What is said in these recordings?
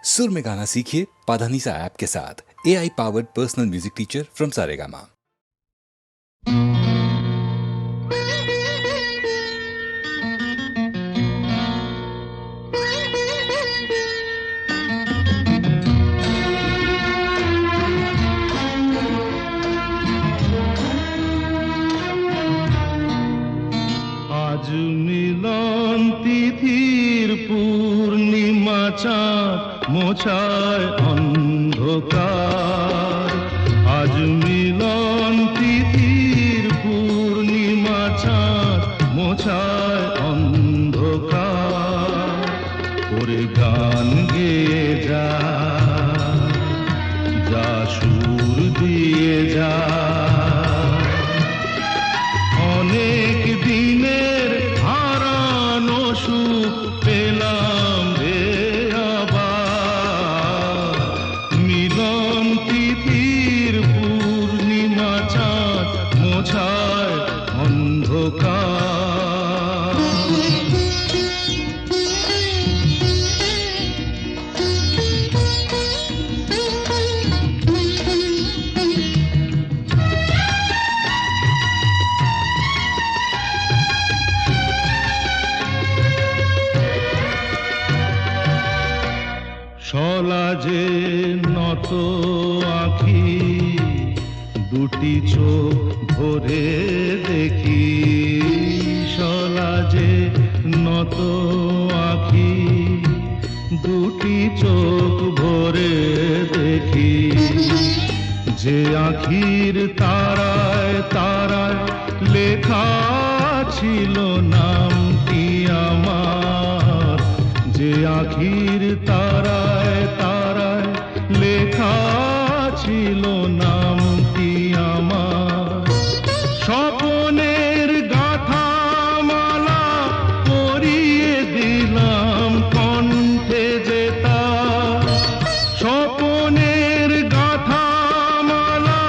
सुर में गाना सीखिए पाधानीसा ऐप के साथ। AI powered personal music teacher from Saregama. आज মিলন তিথির পূর্ণিমা চাঁদ মোছায় অন্ধকার। আজ মিলন তিথির পূর্ণিমা চাঁদ মোছায় অন্ধকার। ওরে গান গেয়ে যা, যা সুর দিয়ে যা, অনেক দিনের হারানো সুখ পেলাম রে আবার। মিলন তিথির পূর্ণিমা চাঁদ মোছায় অন্ধকার। সলাজে নত আঁখি দুটি চোখ ভরে দেখি। সলাজে নত আঁখি দুটি চোখ ভরে দেখি। যে আঁখির তারায় তারায় লেখা ছিল নামটি আমার। যে আঁখির তারায় তারায় লেখা ছিল নামটি আমার। স্বপনের গাথা মালা পরিয়ে দিলাম কণ্ঠে যেতা। স্বপনের গাথা মালা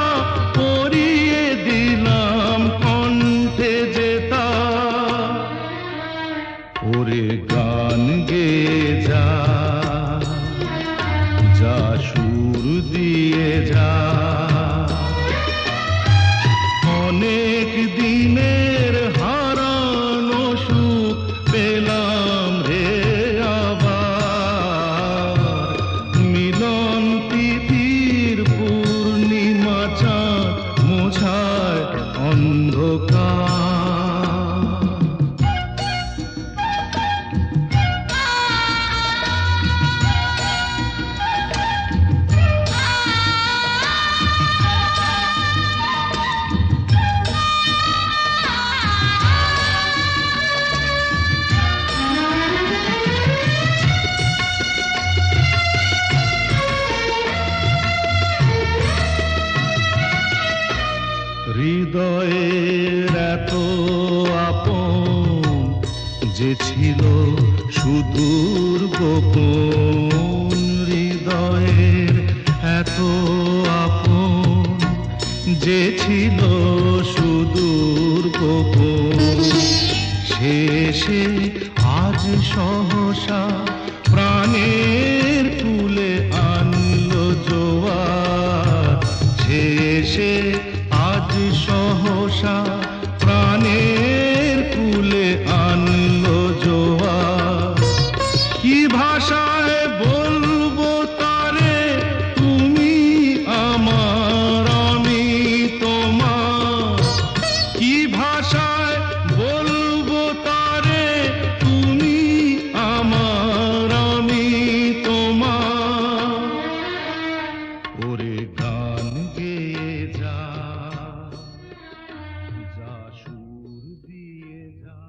পরিয়ে দিলাম কণ্ঠে যেতা। ওরে গান গেয়ে যা, যা সুর দিয়ে যা, অনেক দিনের হারানো সুখ পেলাম রে আবার। মিলন তিথির পূর্ণিমা চাঁদ মোছায় অন্ধকার। হৃদয়ের এত আপন যে ছিল সুদূর গোপন। হৃদয়ের এত আপন যে ছিল সুদূর গোপন। শেষে আজ সহসা প্রাণের কুলে আনলো জোয়ার। শেষে আজ সহসা প্রাণের কুলে আনলো জোয়ার। কি ভাষায় বলবো তারে তুমি আমার আমি তোমার। কি ভাষায় বলবো তারে তুমি আমার আমি তোমার। ওরে গান গেয়ে যা, যা সুর দিয়ে যা।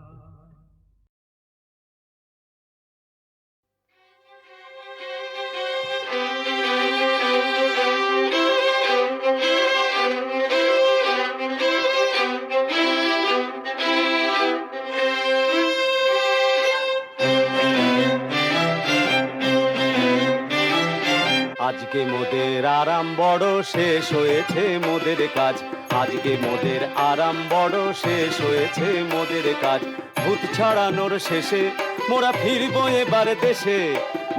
আজকে মোদের আরাম বড়, শেষ হয়েছে মোদের কাজ। আজকে মোদের আরাম বড়, শেষ হয়েছে মোদের কাজ। ভূত ছাড়ানোর শেষে মোরা ফিরবো এবার দেশে।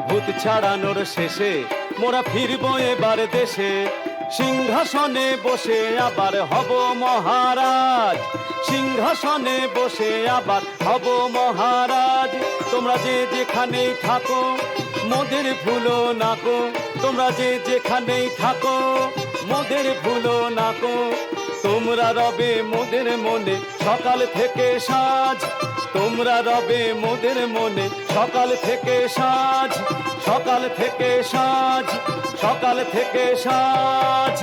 ভূত ছাড়ানোর শেষে মোরা ফিরবো এবার দেশে, সিংহাসনে বসে আবার হব মহারাজ, সিংহাসনে বসে আবার হব মহারাজ। তোমরা যে যেখানেই থাকো মোদের ভুলো নাকো, তোমরা যে যেখানেই থাকো মোদের ভুলো নাকো। তোমরা রবে মোদের মনে সকাল থেকে সাঁঝ, তোমরা রবে মোদের মনে সকাল থেকে সাঁঝ, সকাল থেকে সাঁঝ, সকাল থেকে সাঁঝ।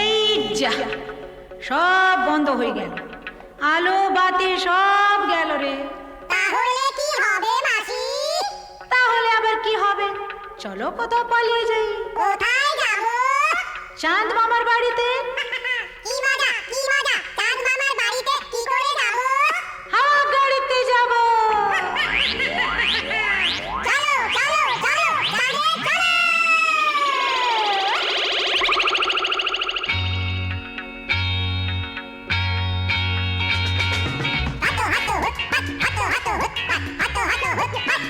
এই যা, সব বন্ধ হয়ে গেল, আলো বাতি সব গেল রে। তাহলে কি হবে মাসি? তাহলে আবার কি হবে, চলো কোথাও পালিয়ে যাই। কোথায় যাব? চাঁদ মামার বাড়িতে। কি মজা, কি মজা! চাঁদ মামার বাড়িতে কি করে যাব? হাওয়া গাড়িতে যাব। চলো চলো চলো, চাঁদে চলো! হাঁটো হাঁটো হুট হাট, হাঁটো হাঁটো হুট হাট, হাঁটো হাঁটো হুট হাট।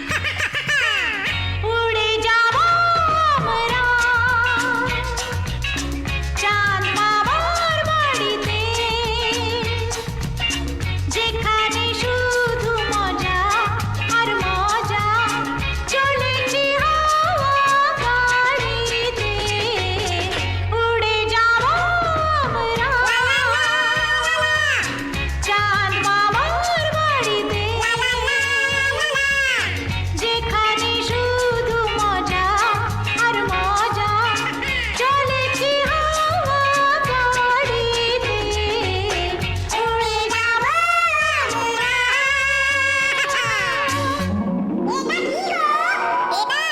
উড়ে যাব আমরা চাঁদ মামার বাড়িতে, যেখানে শুধু মজা আর মজা, চলেছি হাওয়া গাড়িতে। উড়ে যাব আমরা চাঁদ মামার বাড়িতে, যেখানে শুধু মজা আর মজা, চলেছি হাওয়া গাড়িতে। উড়ে যাব আমরা। এটা কি গো? এটা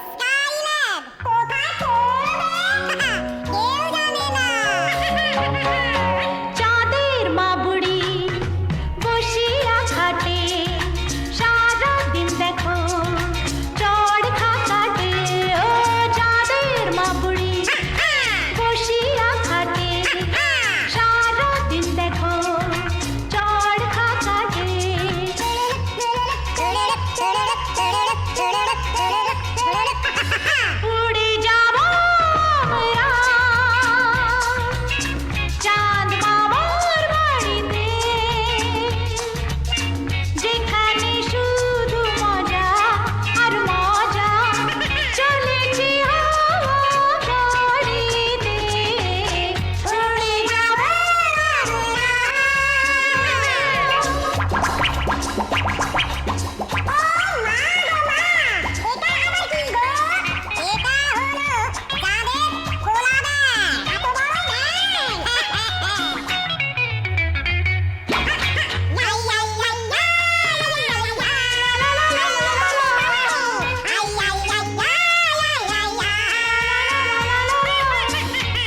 স্কাইল্যান্ড। কোথায় পড়বে? কেউ জানে না। চাঁদের মা বুড়ি বসিয়া খাটে, সারা দিন দেখো চড় খাকাটে। ও চাঁদের মা বুড়ি বসিয়া খাটে, সারা দিন দেখো চড় খাকাটে। উড়ে যাব আমরা চাঁদ মামার বাড়িতে, যেখানে শুধু মজা আর মজা, চলেছি হাওয়া গাড়িতে। উড়ে যাব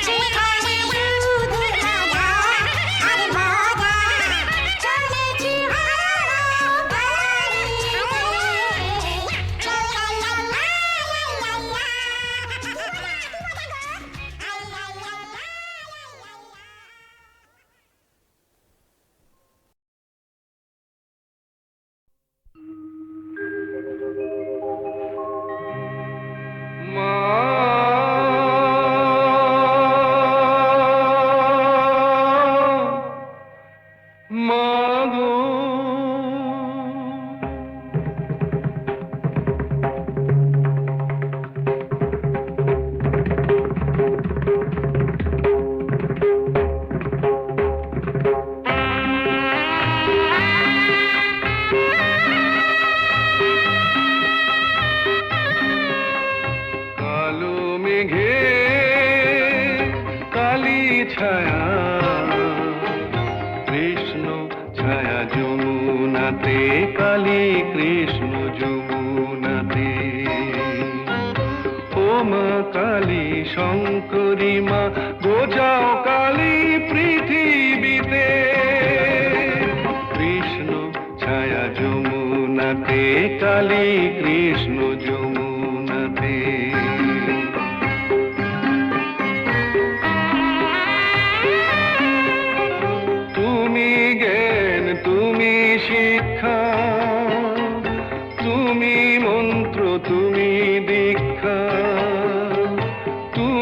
যেখানে শুধু মজা আর মজা, চলেছি হাওয়া গাড়িতে। মা মা গো কালো মেঘে কালি ছায়া, কৃষ্ণ ছায়া যমুনাতে, কালী কৃষ্ণ যমুনাতে। ও মা কালী শঙ্করী মা, গোজাও কালী পৃথিবীতে। কৃষ্ণ ছায়া যমুনাতে, কালী কৃষ্ণ যমুনাতে।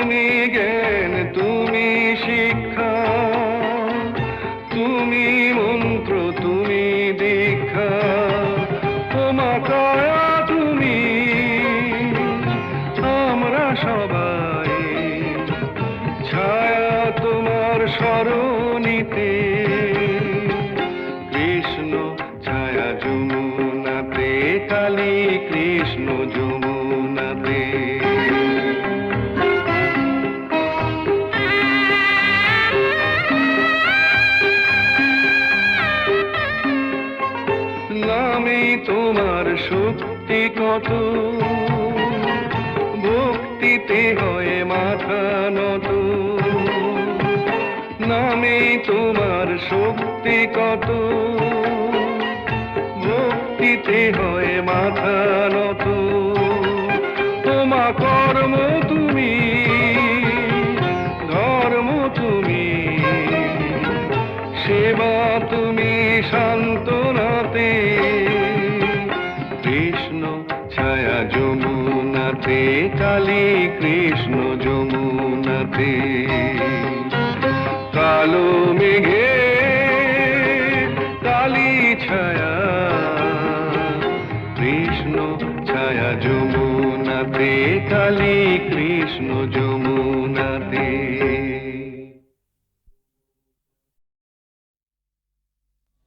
তুমি জ্ঞান, তুমি শিক্ষা, তুমি মন্ত্র, তুমি দীক্ষা, তোমা কায়া তুমি, আমরা সবাই ছায়া তোমার স্মরণীতে। কৃষ্ণ ছায়া যমুনাতে, কালী কৃষ্ণ যমুনাতে। নামে তোমার শক্তি কত, ভক্তিতে হয় মাথা নত। নামে তোমার শক্তি কত, ভক্তিতে হয় মাথা নত। তোমা কর্ম তুমি, ধর্ম তুমি, সেবা তুমি শান্তনাতে। কৃষ্ণ ছায়া যমুনাতে, কালী কৃষ্ণ যমুনাতে। কালো মেঘে কালী ছায়া, কৃষ্ণ ছায়া যমুনাতে, কালী কৃষ্ণ যমুনাতে।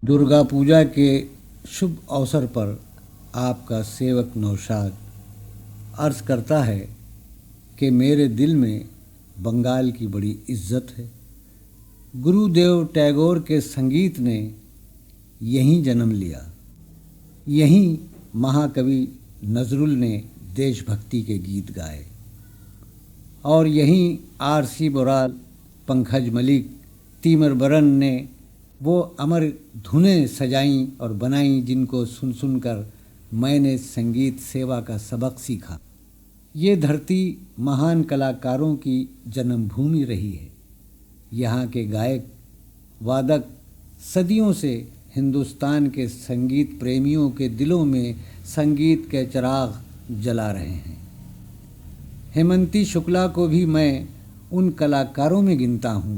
दुर्गा पूजा के शुभ अवसर पर आपका सेवक नौशाद अर्ज़ करता है कि मेरे दिल में बंगाल की बड़ी इज्जत है। गुरुदेव टैगोर के संगीत ने यहीं जन्म लिया। यहीं महाकवि नजरुल ने देशभक्ति के गीत गाए और यहीं आर.सी. बोराल, पंकज मलिक, तीमर बरन ने वो अमर धुनें सजाईं और बनाईं जिनको सुन सुनकर मैंने संगीत सेवा का सबक सीखा। ये धरती महान कलाकारों की जन्मभूमि रही है। यहाँ के गायक वादक सदियों से हिंदुस्तान के संगीत प्रेमियों के दिलों में संगीत के चिराग जला रहे हैं। हेमंती शुक्ला को भी मैं उन कलाकारों में गिनता हूँ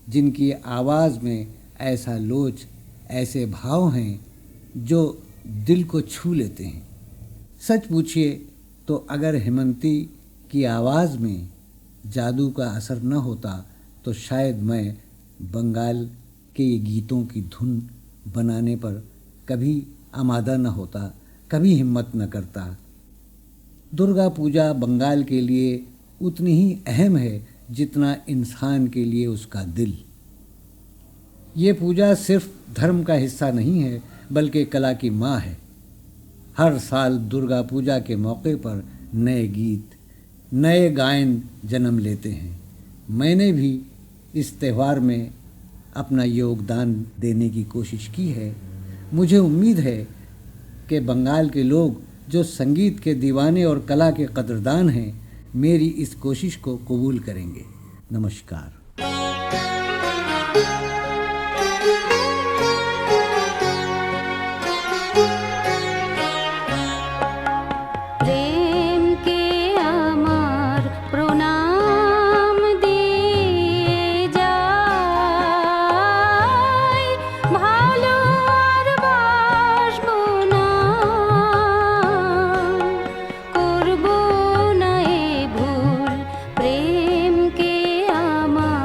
जिनकी आवाज़ में ऐसा लोच, ऐसे भाव हैं जो दिल को छू लेते हैं। सच पूछिए तो अगर हेमंती की आवाज़ में जादू का असर न होता तो शायद मैं बंगाल के ये गीतों की धुन बनाने पर कभी आमादा न होता, कभी हिम्मत न करता। दुर्गा पूजा बंगाल के लिए उतनी ही अहम है जितना इंसान के लिए उसका दिल। ये पूजा सिर्फ धर्म का हिस्सा नहीं है बल्कि कला की माँ है। हर साल दुर्गा पूजा के मौके पर नए गीत, नए गायन जन्म लेते हैं। मैंने भी इस त्यौहार में अपना योगदान देने की कोशिश की है। मुझे उम्मीद है कि बंगाल के लोग जो संगीत के दीवाने और कला के कदरदान हैं मेरी इस कोशिश को कबूल करेंगे। नमस्कार। প্রেম কে আমার প্রণাম দিয়ে যাই, ভালো আর বাসবো না, করবো না এ ভুল। প্রেম কে আমার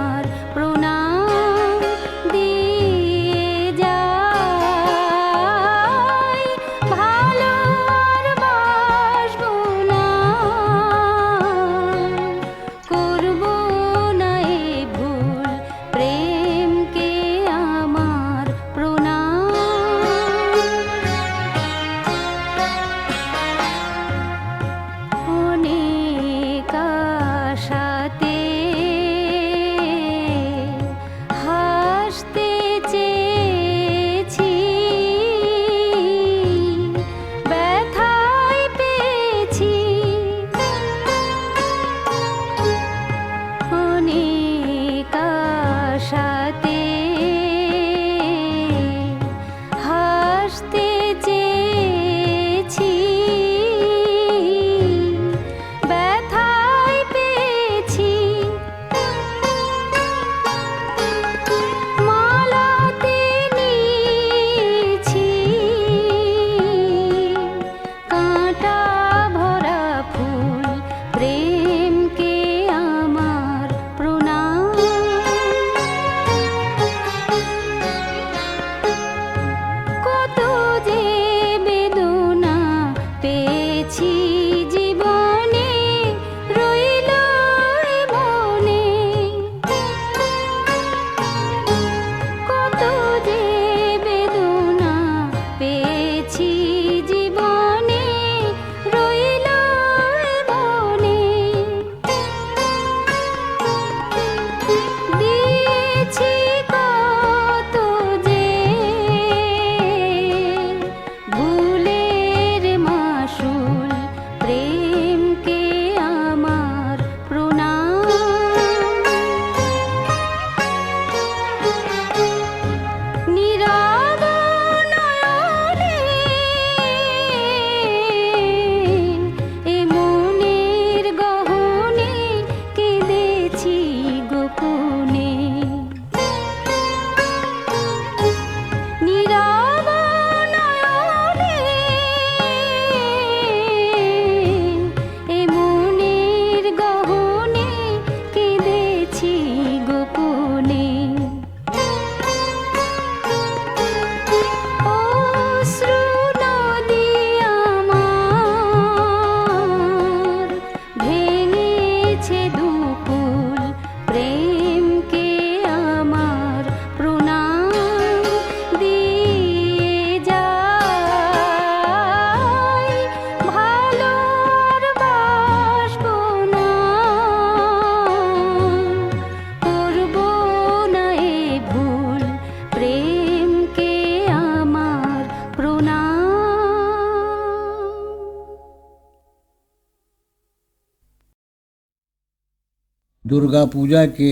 दुर्गा पूजा के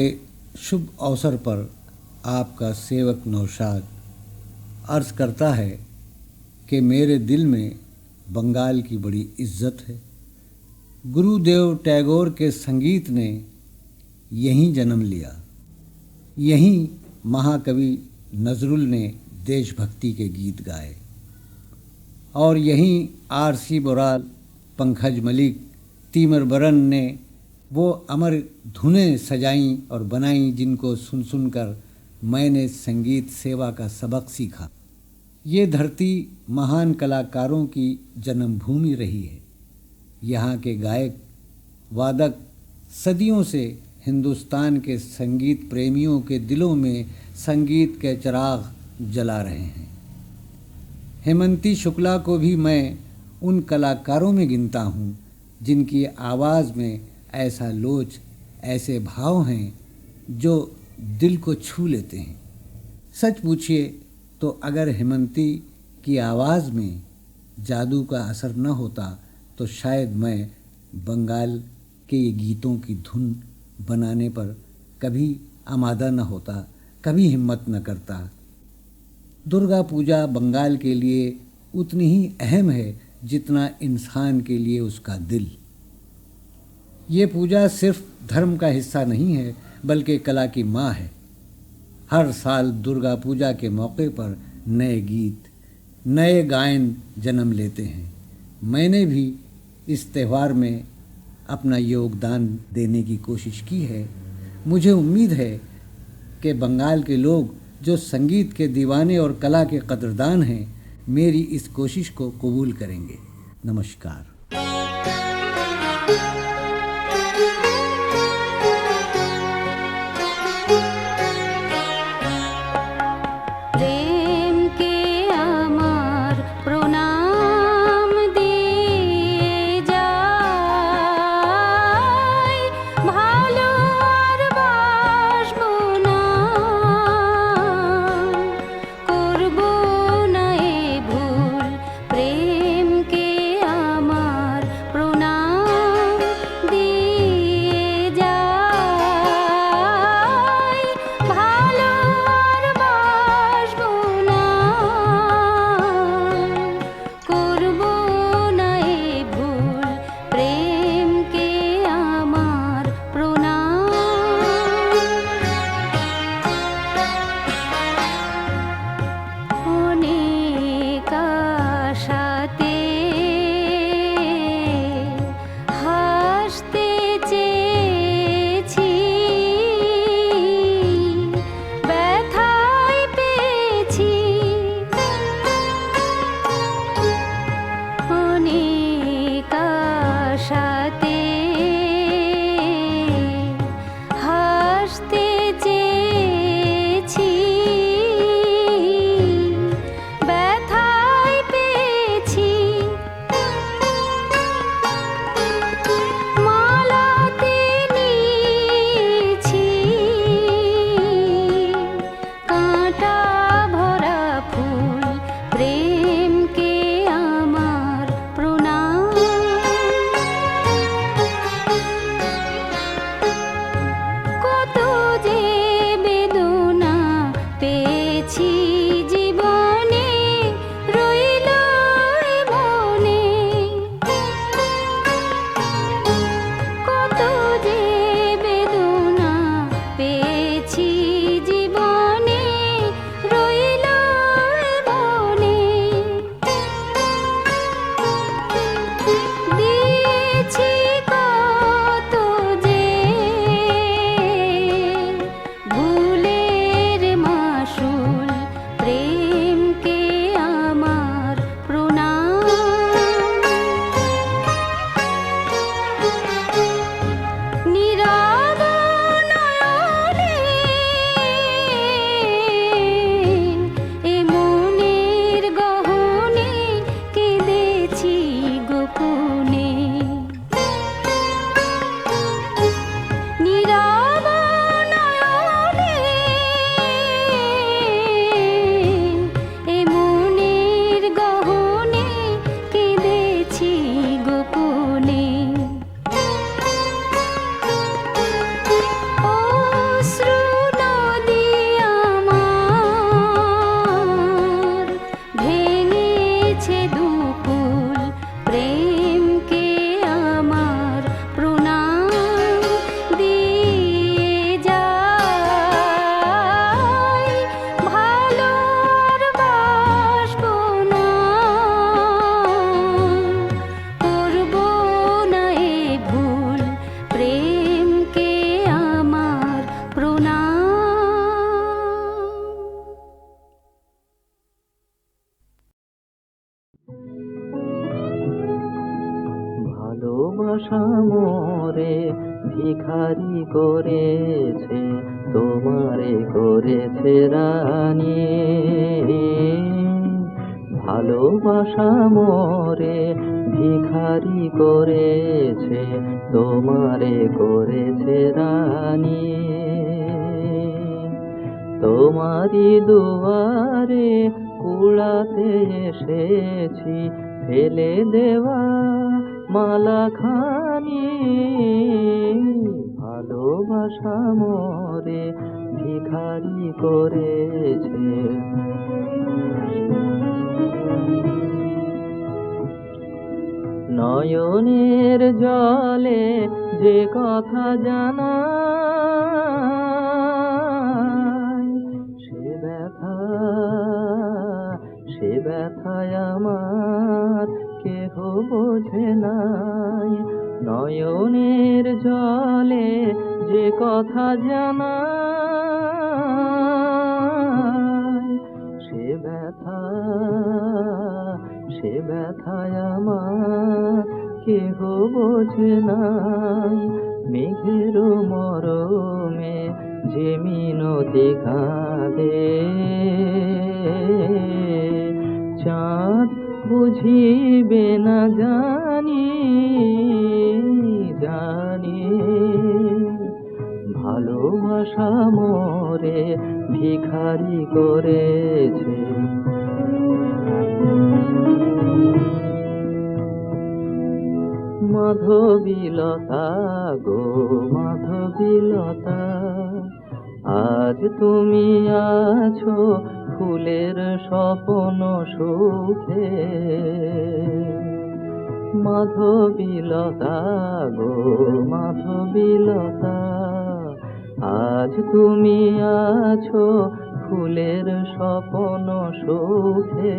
शुभ अवसर पर आपका सेवक नौशाद अर्ज़ करता है कि मेरे दिल में बंगाल की बड़ी इज्जत है। गुरुदेव टैगोर के संगीत ने यहीं जन्म लिया। यहीं महाकवि नजरुल ने देशभक्ति के गीत गाए और यहीं आर.सी. बोराल, पंकज मलिक, तीमर बरन ने वो अमर धुनें सजाईं और बनाईं जिनको सुन सुनकर मैंने संगीत सेवा का सबक सीखा। ये धरती महान कलाकारों की जन्मभूमि रही है। यहाँ के गायक वादक सदियों से हिंदुस्तान के संगीत प्रेमियों के दिलों में संगीत के चिराग जला रहे हैं। हेमंती शुक्ला को भी मैं उन कलाकारों में गिनता हूँ जिनकी आवाज़ में ऐसा लोच, ऐसे भाव हैं जो दिल को छू लेते हैं। सच पूछिए तो अगर हेमंती की आवाज़ में जादू का असर न होता तो शायद मैं बंगाल के ये गीतों की धुन बनाने पर कभी आमादा न होता, कभी हिम्मत न करता। दुर्गा पूजा बंगाल के लिए उतनी ही अहम है जितना इंसान के लिए उसका दिल। ये पूजा सिर्फ धर्म का हिस्सा नहीं है बल्कि कला की माँ है। हर साल दुर्गा पूजा के मौके पर नए गीत, नए गायन जन्म लेते हैं। मैंने भी इस त्यौहार में अपना योगदान देने की कोशिश की है। मुझे उम्मीद है कि बंगाल के लोग जो संगीत के दीवाने और कला के कदरदान हैं, मेरी इस कोशिश को कबूल करेंगे। नमस्कार। प्रेम के আমার প্রণাম দিয়ে যাই, ভালো আর বাসবো না, করবো না এ ভুল। প্রেমকে আমার করেছে, তোমারে করেছে রানী। ভালোবাসা মোরে ভিখারি করেছে, তোমারে করেছে রানী। তোমারি দুয়ারে কুড়াতে এসেছি, ফেলে দেওয়া মালা খানি। ভালোবাসা মোরে ভিখারি করেছে। নয়নের জলে যে কথা জানাই, সে ব্যথায় আমার কেহ বোঝে নাই। নয়নের জলে যে কথা জানাই, সে ব্যথায় আমার কেহ বোঝে নাই। মেঘের মরমে যে মিনতি কাঁদে, চাঁদ বুঝিবে না জানি। ভালোবাসা মোরে ভিখারি করেছে। মাধবীলতা গো মাধবীলতা, আজ তুমি আছো ফুলের স্বপ্ন সুখে। মাধবীলতা গো মাধবীলতা, আজ তুমি আছো ফুলের স্বপ্ন সুখে।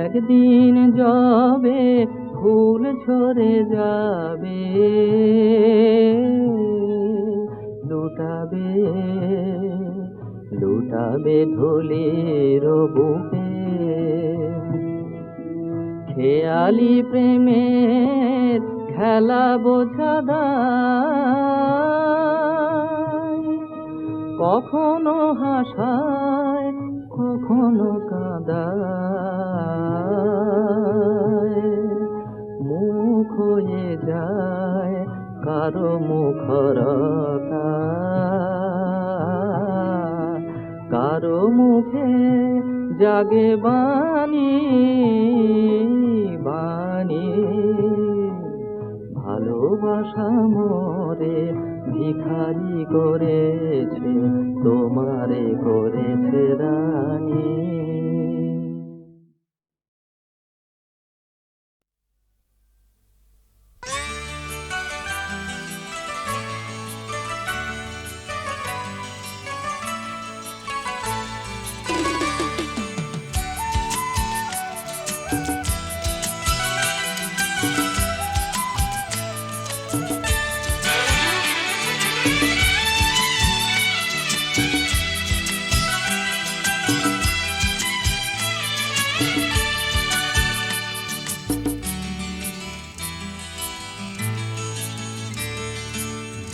একদিন যাবে ফুল ঝরে যাবে, লুটাবে ধুলির বুকে। খেয়ালি প্রেমের খেলা বোঝাদায়, কখনো হাসায় কখনো কাঁদায়। মুখ হয়ে যায় কারো মুখরতা, কারো মুখে জাগে বাণী। ভালোবাসা মোরে ভিখারি করেছে, তোমারে করেছে রানী।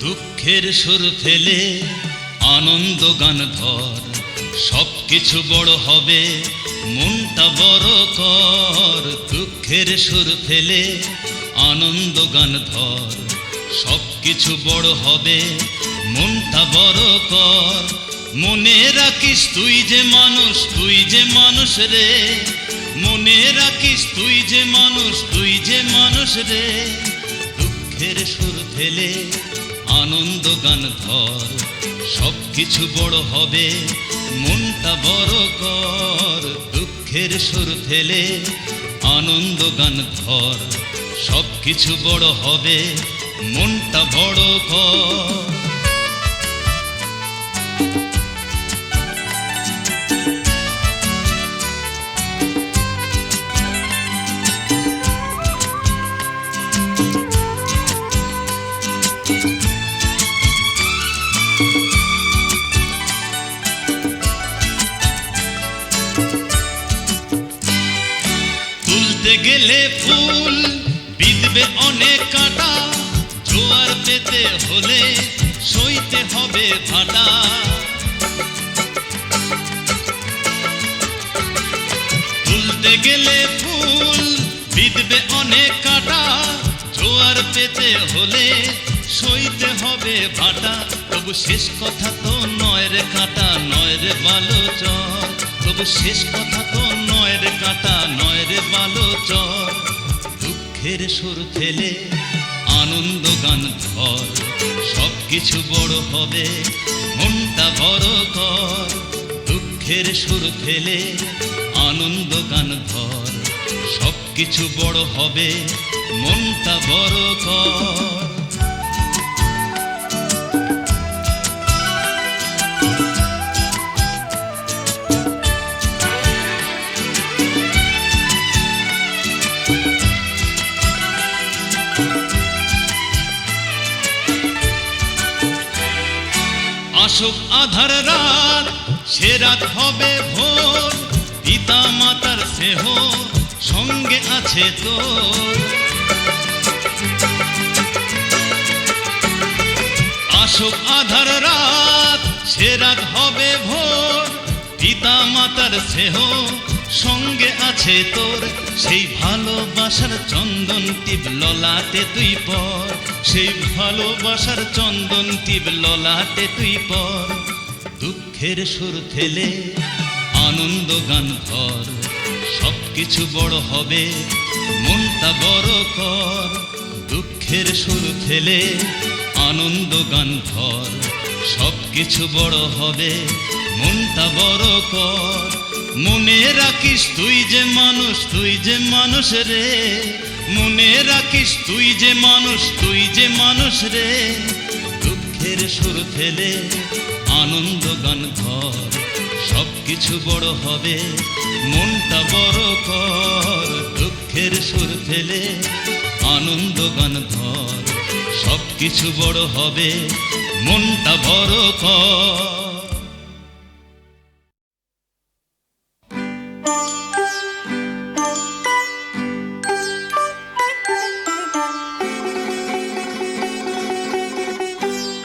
দুঃখের সুর ফেলে আনন্দ গান ধর, সব কিছু বড় হবে মনটা বড় কর। দুঃখের সুর ফেলে আনন্দ গান ধর, সব কিছু বড় হবে মনটা বড় কর। মনে রাখিস তুই যে মানুষ, তুই যে মানুষ রে। মনে রাখিস তুই যে মানুষ, তুই যে মানুষ রে। দুঃখের সুর ফেলে আনন্দ গান ধর, সব কিছু বড় হবে মনটা বড় কর। দুঃখের সুর ফেলে আনন্দ গান ধর, সব কিছু বড় হবে মনটা বড় কর। তুলতে গেলে ফুল বিঁধবে অনেক কাঁটা, পেতে হলে সইতে হবে ভাটা। তুলতে গেলে ফুল বিঁধবে অনেক কাটা, জোয়ার পেতে হলে সইতে হবে ভাটা। তবু শেষ কথা তো নয় রে কাটা, নয় রে বালুচর। তবু শেষ কথা তো নয় রে কাটা, নয় রে বালুচর। দুঃখের সুর ফেলে আনন্দ গান ধর, সব কিছু বড় হবে মনটা বড় কর। দুঃখের সুর ফেলে আনন্দ গান ধর, সব কিছু বড় হবে মনটা বড় কর। আসুক আধার রাত, সে রাত হবে ভোর। পিতা মাতার স্নেহ সঙ্গে আছে তোর। আসুক আধার রাত, সে রাত হবে ভোর। পিতা মাতার স্নেহ সঙ্গে আছে তোর। সেই ভালোবাসার চন্দন টিপ ললাটে তুই পর, সেই ভালোবাসার চন্দন টিপ ললাটে তুই পর। দুঃখের সুর ফেলে আনন্দ গান ধর, সব কিছু বড় হবে মনটা বড় কর। দুঃখের সুর ফেলে আনন্দ গান ধর, সব কিছু বড় হবে মনটা বড় কর। মনে রাখিস তুই যে মানুষ, তুই যে মানুষ রে। মনে রাখিস তুই যে মানুষ, তুই যে মানুষ রে। দুঃখের সুর ফেলে আনন্দ গান ধর, সব কিছু বড় হবে মনটা বড় কর। দুঃখের সুর ফেলে আনন্দ গান ধর, সব কিছু বড় হবে মনটা বড় কর।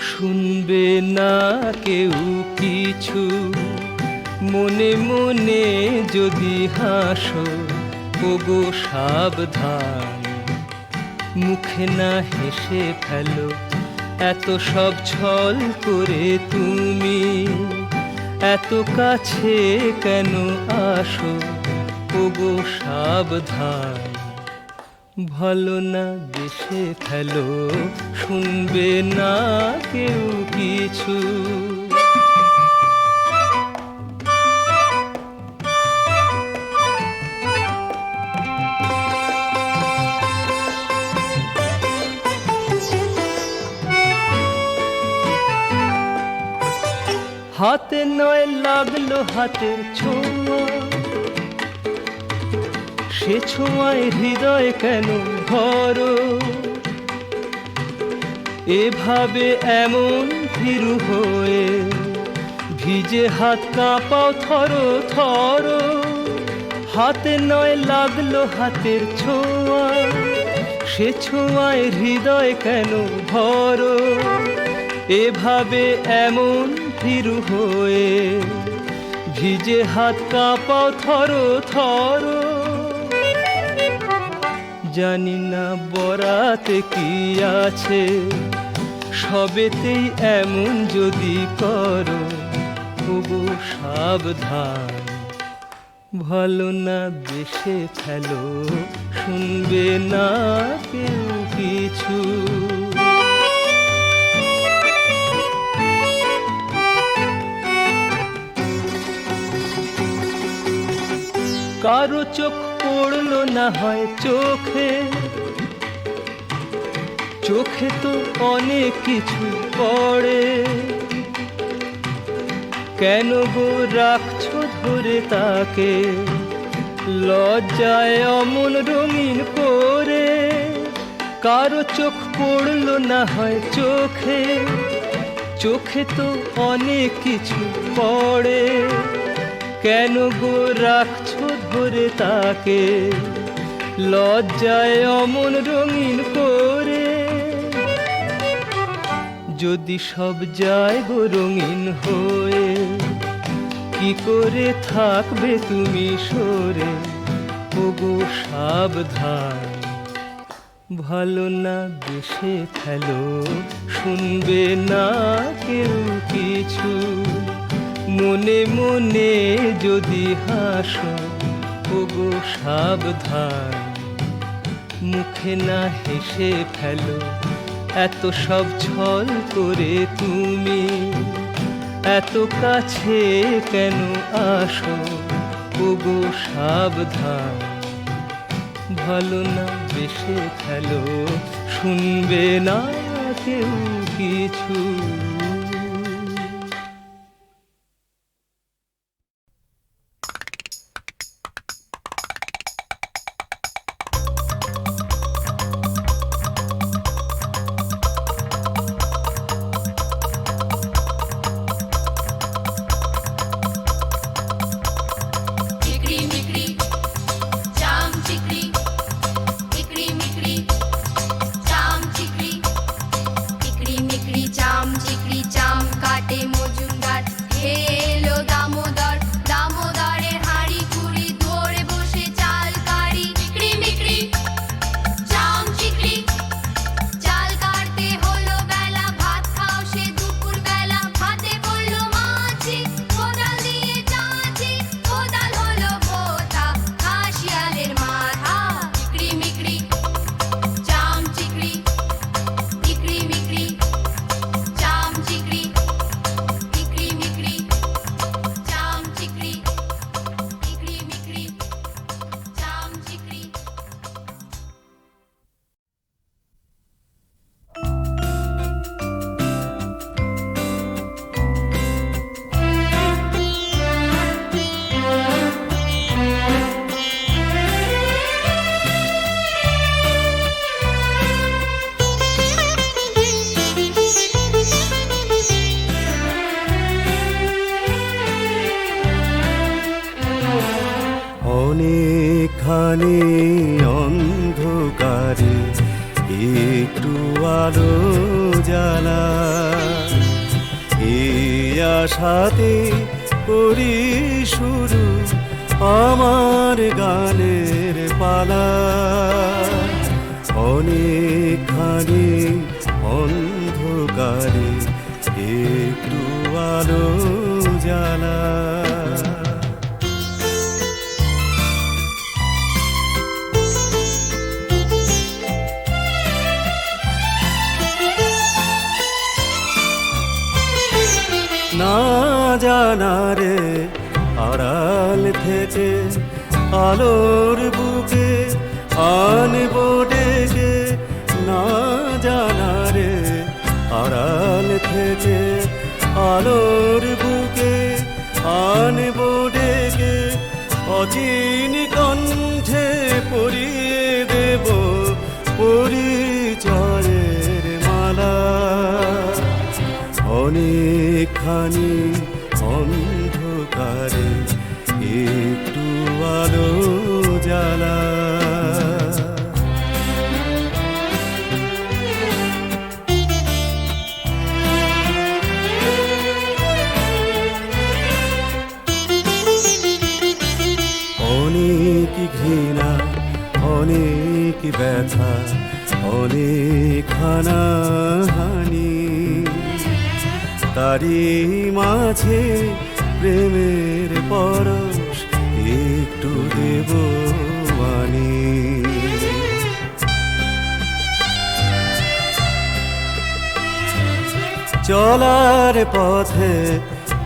শুনবে না কেউ কিছু, মনে মনে যদি হাসো, ওগো সাবধান। মুখে না হেসে ফেলো, এত সব ছল করে তুমি এত কাছে কেন আসো, ওগো সাবধান। ভালো না বেসে ফেলো, শুনবে না কেউ কিছু। হাতে নয় লাগলো হাতের ছোঁয়া, সে ছোঁয়ায় হৃদয় কেন ভরো। এভাবে এমন ভীরু হয়ে ভিজে হাত কাঁপাও থরো থরো। হাতে নয় লাগলো হাতের ছোঁয়া, সে ছোঁয়ায় হৃদয় কেন ভরো। এভাবে এমন ভীরু হয়ে ভিজে হাত কাঁপাও থরো থরো। জানি না বরাতে কি আছে, সবেতেই এমন যদি করো, ওগো সাবধান। ভালো না বেসে ফেলো, শুনবে না কেউ কিছু। কারো চোখ পড়লো না হয় চোখে, চোখে তো অনেক কিছু পড়ে। কেন গো রাখছো ধরে তাকে, লজ্জায় অমন রঙিন করে। কারো চোখ পড়লো না হয় চোখে, চোখে তো অনেক কিছু পড়ে। কেন গো রাখছো ধরে তাকে, লজ্জায় অমন রঙিন করে। যদি সব যায় গো রঙিন হয়ে, কি করে থাকবে তুমি সরে? ওগো সাবধান, ভালো না বেশে ফেলো, শুনবে না কেউ কিছু। মনে মনে যদি হাসো, ওগো সাবধান, মুখে না হেসে ফেলো। এত সব ছল করে তুমি এত কাছে কেন আসো? ওগো সাবধান, ভালো না বেশে ফেলো, শুনবে না কেউ কিছু। অনেকখানি অন্ধকারে একটু আলো জ্বালা, এই আশাতে করি শুরু আমার গানের পালা। অনেকখানি অন্ধকারে একটু আলো জ্বালা। না জানারে আড়াল থেকে আলোর বুকে আনবো ডেকে, না জানারে আড়াল থেকে আলোর বুকে আনবো ডেকে। অচিন কণ্ঠে পরিয়ে দেব পরিচয়ের মালা। অনেকখানি অন্ধকারে একটু আলো জ্বালা। অনেক ঘৃণা, অনেক ব্যথা, অনেক হানাহানি, তারি মাঝে প্রেমের পরশ একটু দেব আনি। চলার পথে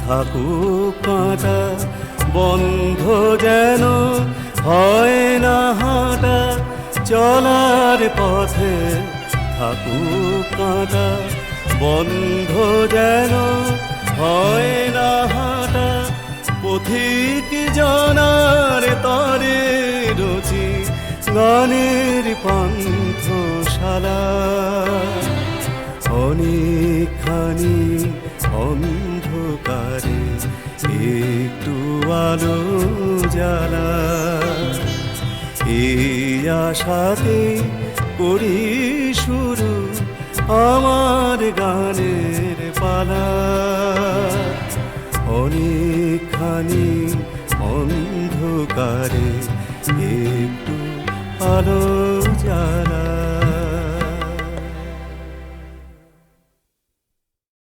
থাকুক কাঁটা, বন্ধ যেন হয় না হাঁটা। চলার পথে থাকুক কাঁটা, বন্ধ যেন হয় না হাঁটা। পথিক জানার তরে রচি গানের পান্থশালা। অনেকখানি অন্ধকারে একটু আলো জ্বালা। এই আশাতে করি শুরু আমার গানের পালা অনেকখানি অন্ধকারে একটু আলো